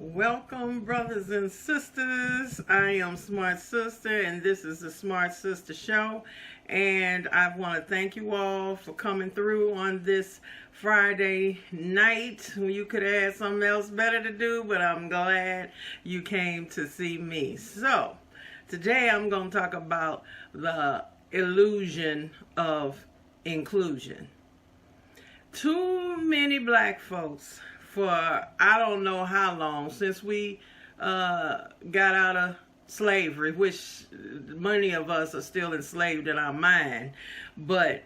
Welcome, brothers and sisters. I am Smartsistah, and this is the Smartsistah Show. And I want to thank you all for coming through on this Friday night. You could have had something else better to do, but I'm glad you came to see me. So, today I'm going to talk about the illusion of inclusion. Too many black folks, for I don't know how long, since we got out of slavery, which many of us are still enslaved in our mind, but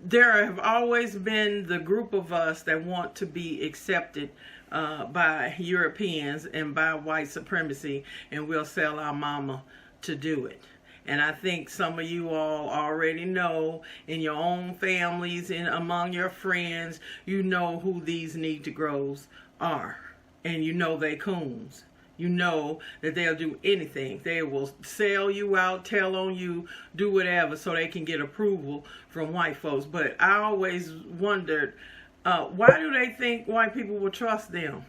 there have always been the group of us that want to be accepted by Europeans and by white supremacy, and we'll sell our mama to do it. And I think some of you all already know in your own families and among your friends, you know who these Negroes are. And you know they coons. You know that they'll do anything. They will sell you out, tell on you, do whatever so they can get approval from white folks. But I always wondered, why do they think white people will trust them?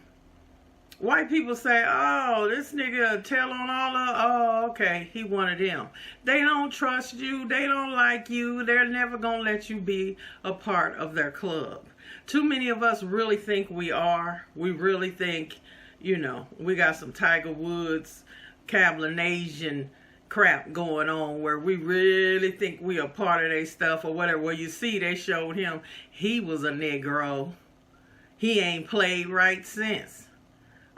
White people say, oh, this nigga tell on all okay, he one of them. They don't trust you. They don't like you. They're never going to let you be a part of their club. Too many of us really think we are. We really think, you know, we got some Tiger Woods, Cablinasian crap going on where we really think we are part of their stuff or whatever. Well, you see, they showed him he was a Negro. He ain't played right since.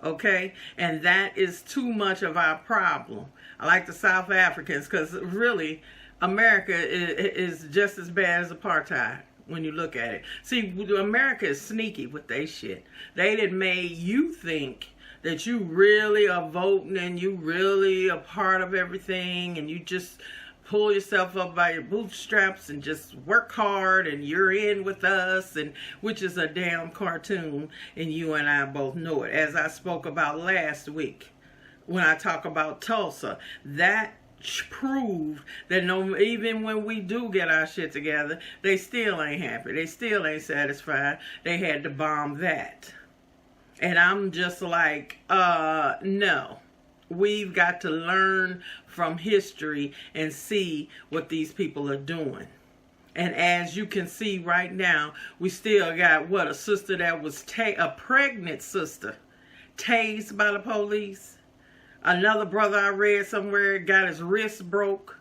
Okay, and that is too much of our problem. I like the South Africans because really America is just as bad as apartheid when you look at it. See, America is sneaky with their shit. They done made you think that you really are voting and you really are part of everything and you just pull yourself up by your bootstraps and just work hard and you're in with us, and which is a damn cartoon, and you and I both know it. As I spoke about last week when I talk about Tulsa, that proved that even when we do get our shit together, they still ain't happy. They still ain't satisfied. They had to bomb that. And I'm just like, no. We've got to learn from history and see what these people are doing. And as you can see right now, we still got, a sister that was a pregnant sister, tased by the police. Another brother I read somewhere got his wrist broke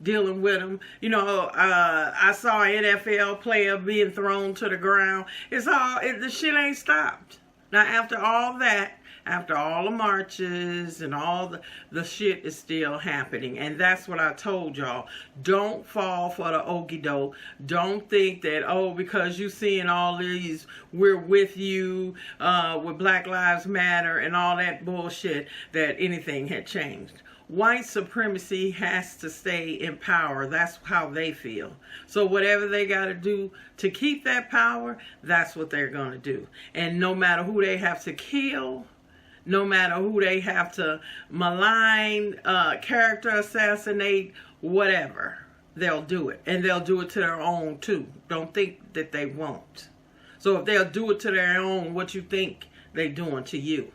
dealing with him. You know, I saw an NFL player being thrown to the ground. The shit ain't stopped. Now, after all that, after all the marches and all the shit is still happening. And that's what I told y'all. Don't fall for the okie doke. Don't think that, because you seeing all these, we're with you, with Black Lives Matter and all that bullshit, that anything had changed. White supremacy has to stay in power. That's how they feel. So whatever they got to do to keep that power, that's what they're going to do. And no matter who they have to kill, no matter who they have to malign, character assassinate, whatever, they'll do it. And they'll do it to their own too. Don't think that they won't. So if they'll do it to their own, what you think they doing to you?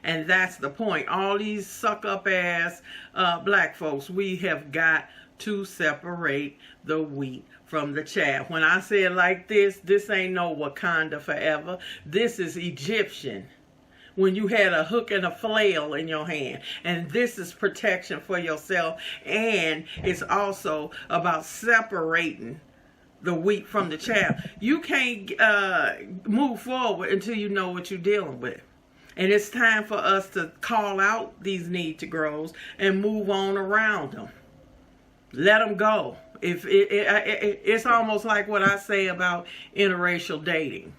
And that's the point. All these suck-up ass black folks, we have got to separate the wheat from the chaff. When I say it like this ain't no Wakanda forever. This is Egyptian. When you had a hook and a flail in your hand. And this is protection for yourself. And it's also about separating the wheat from the chaff. You can't move forward until you know what you're dealing with. And it's time for us to call out these Negroes and move on around them. Let them go. It's almost like what I say about interracial dating.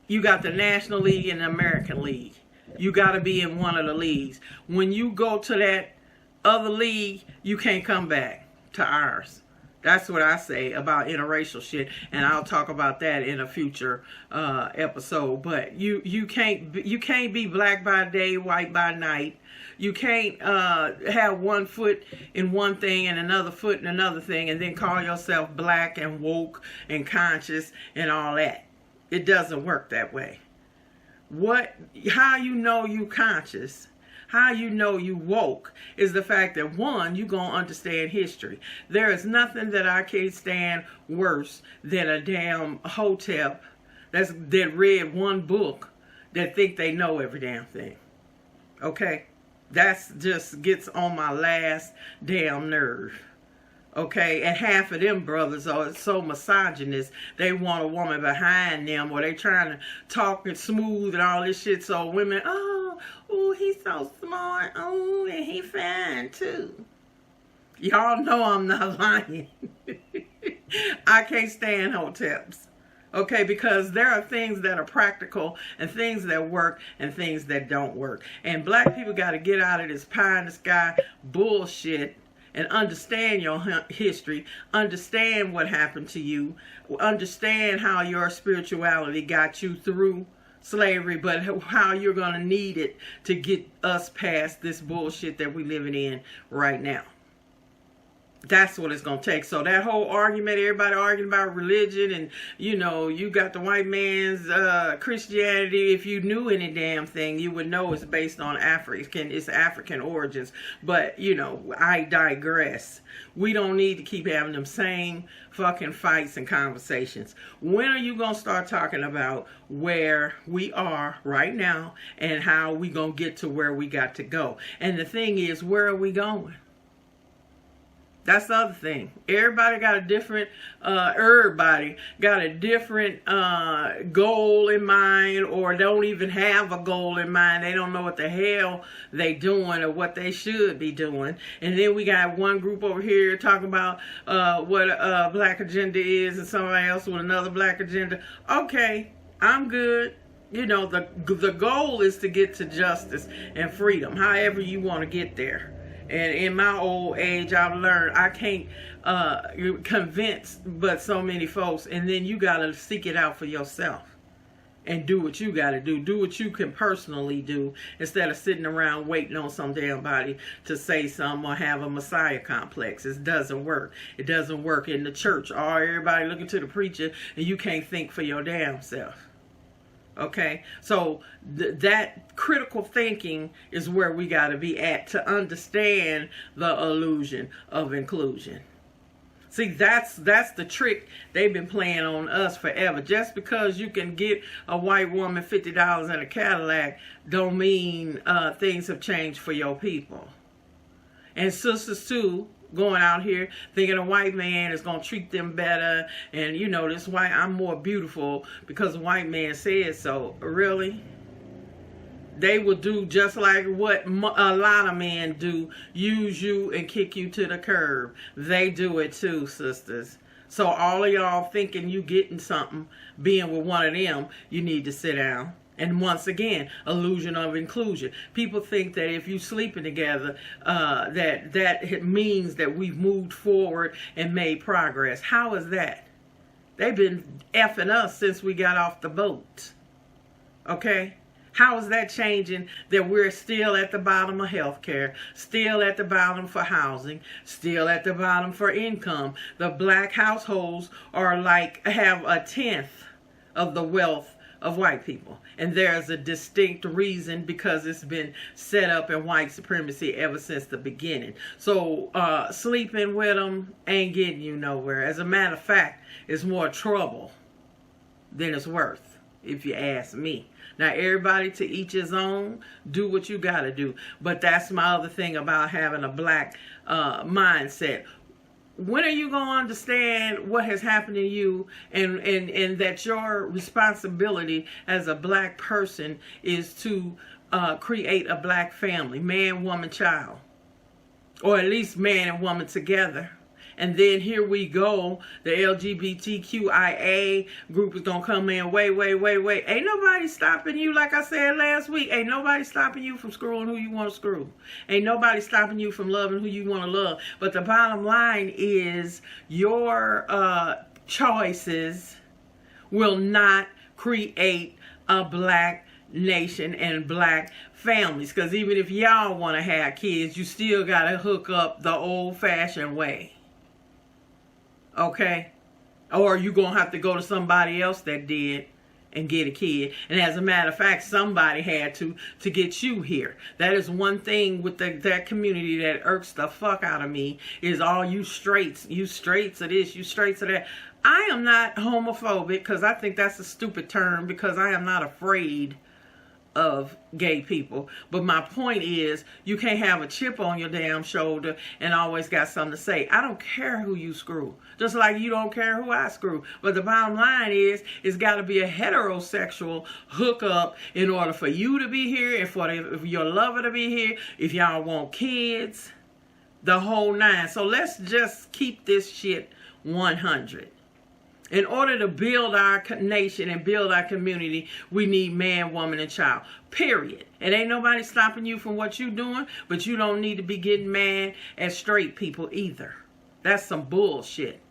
You got the National League and the American League. You got to be in one of the leagues. When you go to that other league, you can't come back to ours. That's what I say about interracial shit, and I'll talk about that in a future episode. But you can't be black by day, white by night. You can't have one foot in one thing and another foot in another thing, and then call yourself black and woke and conscious and all that. It doesn't work that way. How you know you conscious, how you know you woke, is the fact that, one, you gonna understand history. There is nothing that I can't stand worse than a damn hotep that read one book that think they know every damn thing. Okay? That's just gets on my last damn nerve. Okay, and half of them brothers are so misogynist, they want a woman behind them, or they trying to talk it smooth and all this shit, so women, oh, he's so smart, oh, and he fine too. Y'all know I'm not lying. I can't stand hoteps. Okay, because there are things that are practical and things that work and things that don't work. And black people got to get out of this pie in the sky bullshit and understand your history, understand what happened to you, understand how your spirituality got you through slavery, but how you're going to need it to get us past this bullshit that we're living in right now. That's what it's going to take. So that whole argument, everybody arguing about religion and, you know, you got the white man's Christianity. If you knew any damn thing, you would know it's based on African origins. But, you know, I digress. We don't need to keep having them same fucking fights and conversations. When are you going to start talking about where we are right now and how we going to get to where we got to go? And the thing is, where are we going? That's the other thing. Everybody got a different goal in mind, or don't even have a goal in mind. They don't know what the hell they doing or what they should be doing. And then we got one group over here talking about what a black agenda is, and somebody else with another black agenda. Okay, I'm good. You know, the goal is to get to justice and freedom, however you want to get there. And in my old age, I've learned I can't convince but so many folks. And then you got to seek it out for yourself and do what you got to do. Do what you can personally do instead of sitting around waiting on some damn body to say something or have a messiah complex. It doesn't work. It doesn't work in the church. Or everybody looking to the preacher and you can't think for your damn self. Okay, so that critical thinking is where we got to be at to understand the illusion of inclusion. See, that's the trick they've been playing on us forever. Just because you can get a white woman $50 in a Cadillac don't mean things have changed for your people. And sisters too, going out here thinking a white man is going to treat them better, and you know, this white, I'm more beautiful because a white man said so. Really? They will do just like what a lot of men do, use you and kick you to the curb. They do it too, sisters. So all of y'all thinking you getting something being with one of them, you need to sit down. And once again, illusion of inclusion. People think that if you sleeping together, that means that we've moved forward and made progress. How is that? They've been effing us since we got off the boat. Okay? How is that changing that we're still at the bottom of healthcare, still at the bottom for housing, still at the bottom for income? The black households are have 1/10 of the wealth of white people. And there's a distinct reason, because it's been set up in white supremacy ever since the beginning. So sleeping with them ain't getting you nowhere. As a matter of fact, it's more trouble than it's worth, if you ask me. Now, everybody to each his own. Do what you got to do. But that's my other thing about having a black mindset. When are you going to understand what has happened to you, and that your responsibility as a black person is to create a black family, man, woman, child, or at least man and woman together? And then here we go, the LGBTQIA group is going to come in, wait. Ain't nobody stopping you, like I said last week. Ain't nobody stopping you from screwing who you want to screw. Ain't nobody stopping you from loving who you want to love. But the bottom line is your choices will not create a black nation and black families. Because even if y'all want to have kids, you still got to hook up the old-fashioned way. Okay? Or you going to have to go to somebody else that did and get a kid. And as a matter of fact, somebody had to get you here. That is one thing with that community that irks the fuck out of me, is all you straights of this, you straights of that. I am not homophobic, because I think that's a stupid term, because I am not afraid of gay people. But my point is, you can't have a chip on your damn shoulder and always got something to say. I don't care who you screw, just like you don't care who I screw. But the bottom line is, it's got to be a heterosexual hookup in order for you to be here, and for your lover to be here, if y'all want kids, the whole nine. So let's just keep this shit 100. In order to build our nation and build our community, we need man, woman, and child. Period. And ain't nobody stopping you from what you doing, but you don't need to be getting mad at straight people either. That's some bullshit.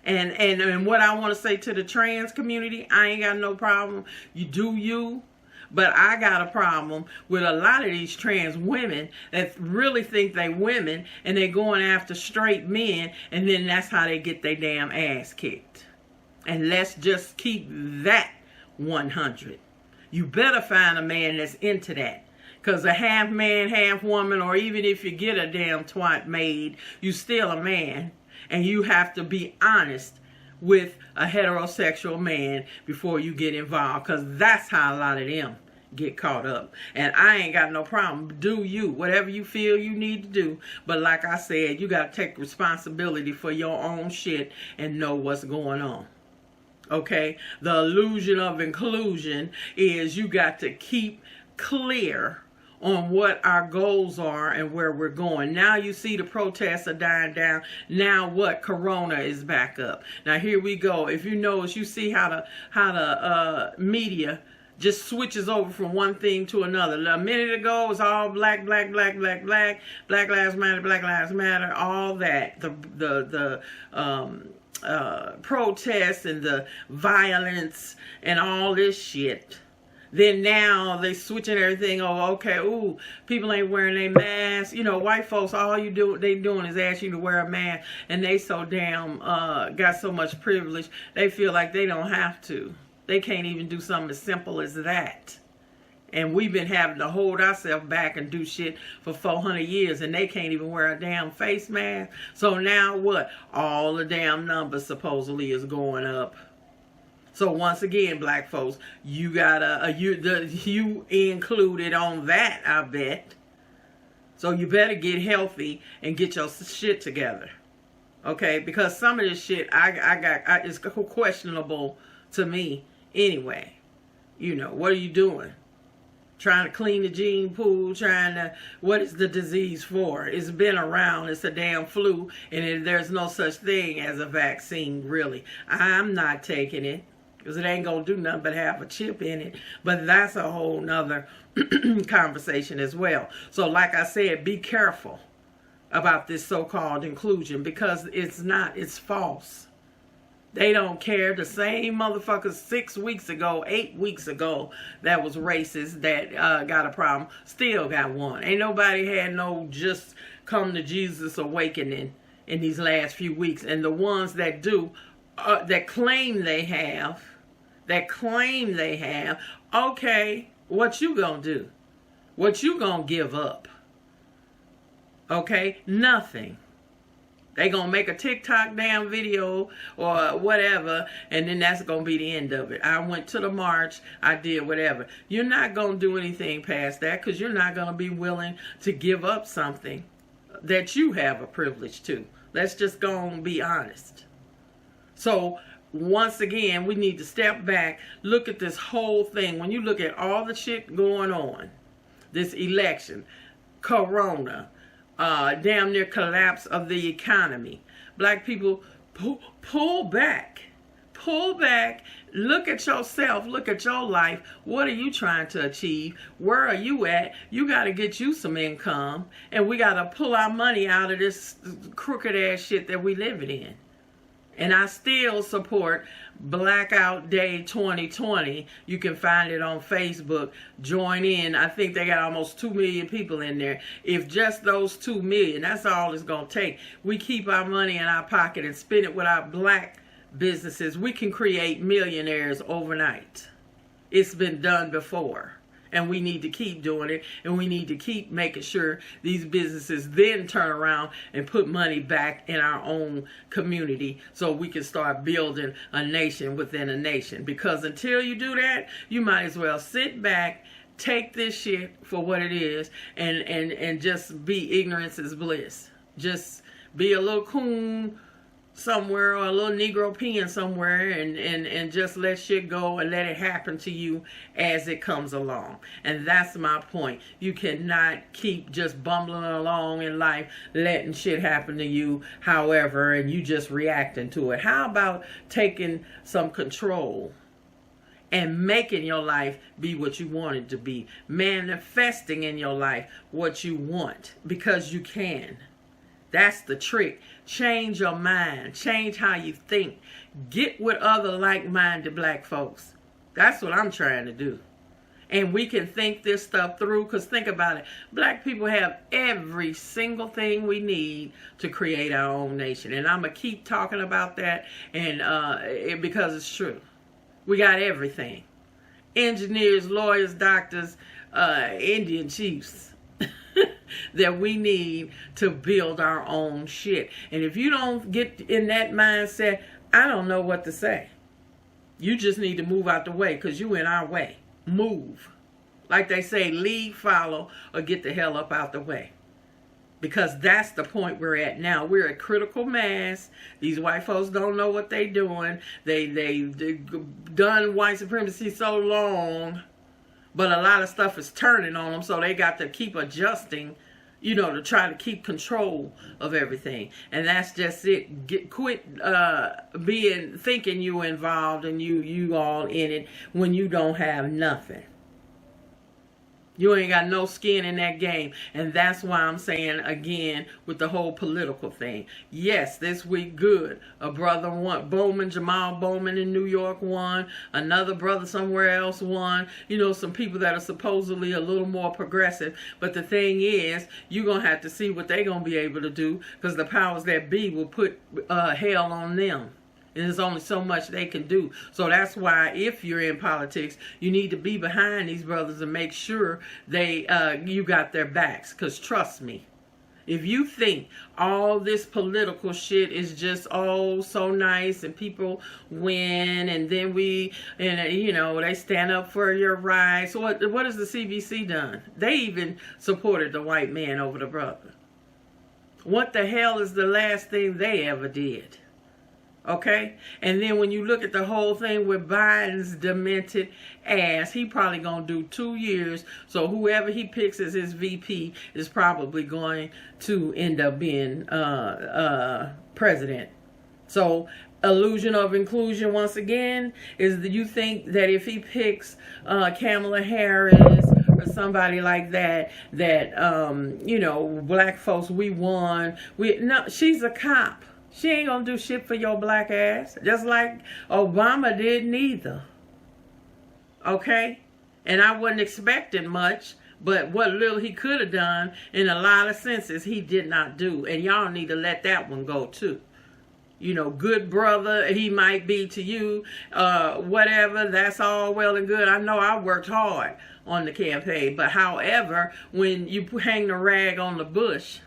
And what I want to say to the trans community, I ain't got no problem. You do you. But I got a problem with a lot of these trans women that really think they women, and they going after straight men, and then that's how they get their damn ass kicked. And let's just keep that 100. You better find a man that's into that. Because a half man, half woman, or even if you get a damn twat made, you still a man. And you have to be honest with a heterosexual man before you get involved. Because that's how a lot of them get caught up. And I ain't got no problem. Do you. Whatever you feel you need to do. But like I said, you got to take responsibility for your own shit and know what's going on. Okay, the illusion of inclusion is you got to keep clear on what our goals are and where we're going. Now you see the protests are dying down. Now what? Corona is back up. Now here we go. If you notice, you see how the media just switches over from one thing to another. A minute ago it was all black, Black Lives Matter, all that. The protests and the violence and all this shit. Then now they switching everything. Oh, okay. Ooh, people ain't wearing their masks. You know, white folks, all they doing is ask you to wear a mask, and they so damn got so much privilege. They feel like they don't have to. They can't even do something as simple as that. And we've been having to hold ourselves back and do shit for 400 years, and they can't even wear a damn face mask. So now what? All the damn numbers supposedly is going up. So once again, black folks, you gotta you included on that, I bet. So you better get healthy and get your shit together, okay? Because some of this shit is questionable to me anyway. You know, what are you doing? Trying to clean the gene pool, what is the disease for? It's been around, it's a damn flu, and there's no such thing as a vaccine, really. I'm not taking it, because it ain't gonna do nothing but have a chip in it. But that's a whole nother conversation as well. So like I said, be careful about this so-called inclusion, because it's not, it's false. They don't care. The same motherfuckers 6 weeks ago, 8 weeks ago, that was racist, that got a problem, still got one. Ain't nobody had no just come to Jesus awakening in these last few weeks. And the ones that do, that claim they have, okay, what you gonna do? What you gonna give up? Okay, nothing. They gonna make a TikTok damn video or whatever, and then that's gonna be the end of it. I went to the march, I did whatever. You're not gonna do anything past that, because you're not gonna be willing to give up something that you have a privilege to. Let's just go and be honest. So once again, we need to step back, look at this whole thing. When you look at all the shit going on, this election, Corona, damn near collapse of the economy. Black people, pull back. Look at yourself. Look at your life. What are you trying to achieve? Where are you at? You got to get you some income. And we got to pull our money out of this crooked ass shit that we living in. And I still support Blackout Day 2020. You can find it on Facebook. Join in. I think they got almost 2 million people in there. If just those 2 million, that's all it's going to take. We keep our money in our pocket and spend it with our black businesses. We can create millionaires overnight. It's been done before. And we need to keep doing it, and we need to keep making sure these businesses then turn around and put money back in our own community so we can start building a nation within a nation. Because until you do that, you might as well sit back, take this shit for what it is, and just be ignorance is bliss. Just be a little coon somewhere, or a little Negro peeing somewhere, and just let shit go and let it happen to you as it comes along. And that's my point. You cannot keep just bumbling along in life, letting shit happen to you however, and you just reacting to it. How about taking some control and making your life be what you want it to be, manifesting in your life what you want, because you can. That's the trick. Change your mind. Change how you think. Get with other like-minded black folks. That's what I'm trying to do. And we can think this stuff through, because think about it. Black people have every single thing we need to create our own nation. And I'm going to keep talking about that because it's true. We got everything. Engineers, lawyers, doctors, Indian chiefs. That we need to build our own shit. And if you don't get in that mindset, I don't know what to say. You just need to move out the way, because you in our way. Move. Like they say, lead, follow, or get the hell up out the way. Because that's the point we're at now. We're at critical mass. These white folks don't know what they're doing. They've done white supremacy so long. But a lot of stuff is turning on them, so they got to keep adjusting, to try to keep control of everything. And that's just it. Quit thinking you involved and you all in it when you don't have nothing. You ain't got no skin in that game. And that's why I'm saying, again, with the whole political thing. Yes, this week, good. A brother won. Jamal Bowman in New York won. Another brother somewhere else won. Some people that are supposedly a little more progressive. But the thing is, you're going to have to see what they're going to be able to do, because the powers that be will put hell on them. And there's only so much they can do. So that's why, if you're in politics, you need to be behind these brothers and make sure you got their backs. Because trust me, if you think all this political shit is just so nice and people win and then they stand up for your rights. So what has the CBC done? They even supported the white man over the brother. What the hell is the last thing they ever did? Okay? And then when you look at the whole thing with Biden's demented ass, he probably going to do 2 years. So whoever he picks as his VP is probably going to end up being president. So illusion of inclusion, once again, is that you think that if he picks Kamala Harris or somebody like that, black folks, we won. No, she's a cop. She ain't gonna do shit for your black ass. Just like Obama did neither. Okay? And I wasn't expecting much, but what little he could have done, in a lot of senses, he did not do. And y'all need to let that one go too. Good brother he might be to you, whatever, that's all well and good. I know I worked hard on the campaign, but however, when you hang the rag on the bush,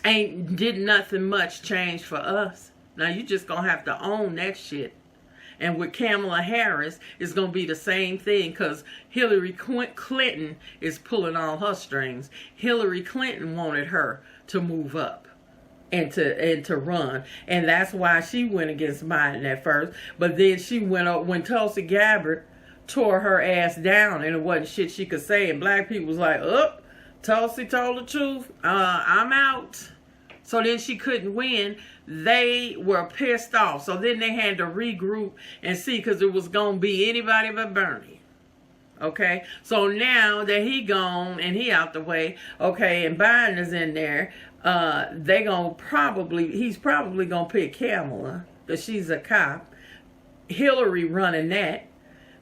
did nothing much change for us. Now you just gonna have to own that shit. And with Kamala Harris, it's gonna be the same thing, because Hillary Clinton is pulling all her strings. Hillary Clinton wanted her to move up and to run, and that's why she went against Biden at first. But then she went up when Tulsi Gabbard tore her ass down, and it wasn't shit she could say. And black people was like, Tulsi told the truth. I'm out. So then she couldn't win. They were pissed off. So then they had to regroup and see, because it was going to be anybody but Bernie. Okay? So now that he gone and he out the way, okay, and Biden is in there, he's probably going to pick Kamala, because she's a cop. Hillary running that.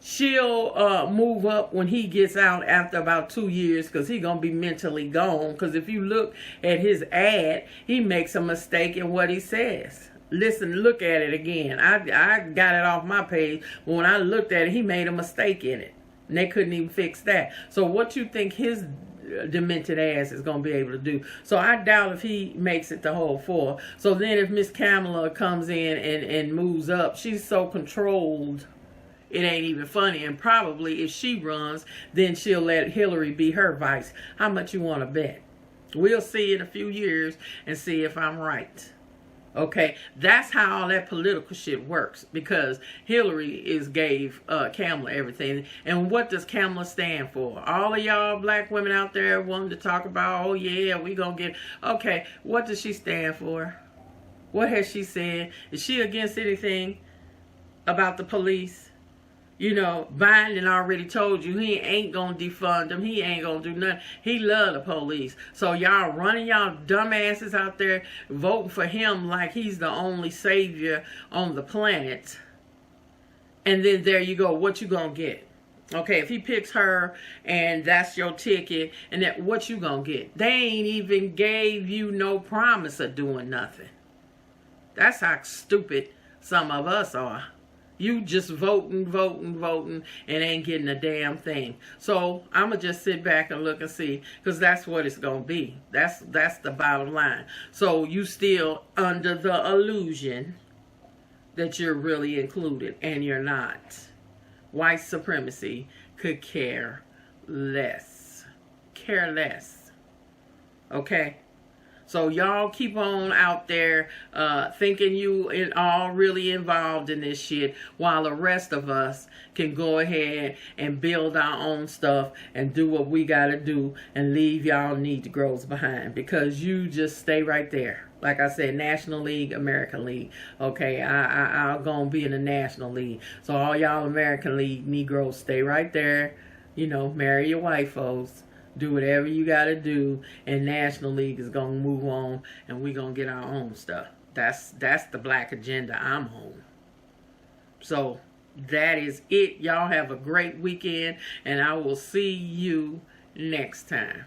She'll move up when he gets out after about 2 years, because he's going to be mentally gone. Because if you look at his ad, he makes a mistake in what he says. Listen, look at it again. I got it off my page. But when I looked at it, he made a mistake in it. And they couldn't even fix that. So what you think his demented ass is going to be able to do? So I doubt if he makes it the whole 4. So then if Miss Kamala comes in and moves up, she's so controlled, it ain't even funny. And probably if she runs, then she'll let Hillary be her vice. How much you want to bet? We'll see in a few years and see if I'm right. Okay, that's how all that political shit works, because Hillary gave Kamala everything. And what does Kamala stand for? All of y'all black women out there wanting to talk about, oh yeah, we gonna get, okay, what does she stand for? What has she said? Is she against anything about the police? You know, Biden already told you he ain't gonna defund them. He ain't gonna do nothing. He love the police. So y'all running y'all dumbasses out there voting for him like he's the only savior on the planet. And then there you go. What you gonna get? Okay, if he picks her and that's your ticket, and that, what you gonna get? They ain't even gave you no promise of doing nothing. That's how stupid some of us are. You just voting, and ain't getting a damn thing. So I'm going to just sit back and look and see, because that's what it's going to be. That's the bottom line. So you still under the illusion that you're really included, and you're not. White supremacy could care less. Care less. Okay? So y'all keep on out there thinking you all really involved in this shit, while the rest of us can go ahead and build our own stuff and do what we got to do and leave y'all Negroes behind, because you just stay right there. Like I said, National League, American League. Okay, I'm going to be in the National League. So all y'all American League Negroes, stay right there. You know, marry your white folks. Do whatever you got to do, and National League is going to move on, and we're going to get our own stuff. That's the black agenda I'm on. So that is it. Y'all have a great weekend, and I will see you next time.